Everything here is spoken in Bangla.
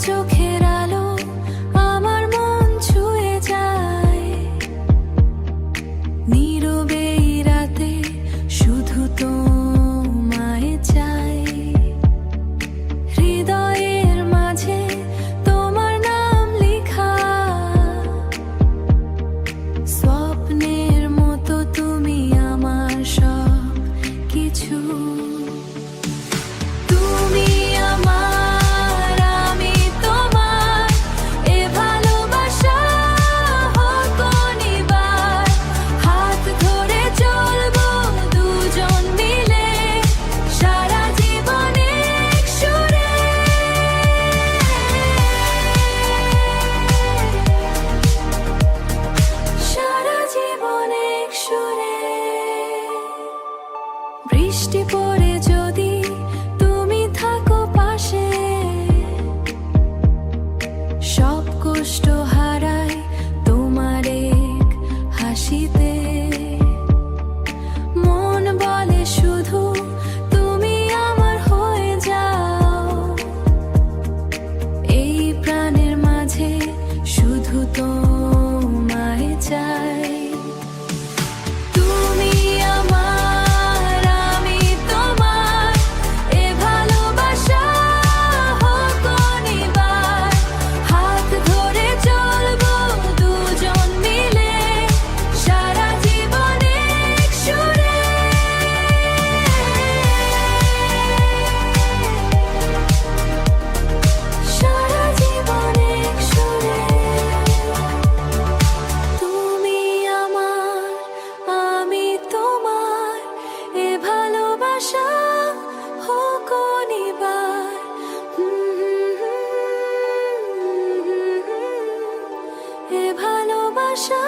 চোখের আলো আমার মন ছুঁয়ে যায়। নীরবে এই রাতে শুধু তোমায় চাই। হৃদয়ের মাঝে তোমার নাম লেখা, স্বপ্নের মতো তুমি আমার সব কিছু। তুমি আমার, আমি তোমার, এ ভালোবাসা হোক অনিবার। হাত ধরে চলবো দুজন মিলে সারা জীবন এক সুরে। সারা জীবন এক সুরে। বৃষ্টি পড়ে যদি তুমি থাকো পাশে, সব কষ্ট হারাই তোমার এক হাসিতে। মন বলে শুধু তুমি আমার হয়ে যাও। এই প্রাণের মাঝে শুধু তোমায় চাই। তুমি আমার, আমি তোমার, এ ভালোবাসা হোক অনিবার। হাত ধরে চলবো দুজন মিলে সারা জীবন এক সুরে। সারা জীবন এক সুরে। তুমি আমার, আমি তোমার, এ ভালোবাসা হোক অনিবার। এ ভালোবাসা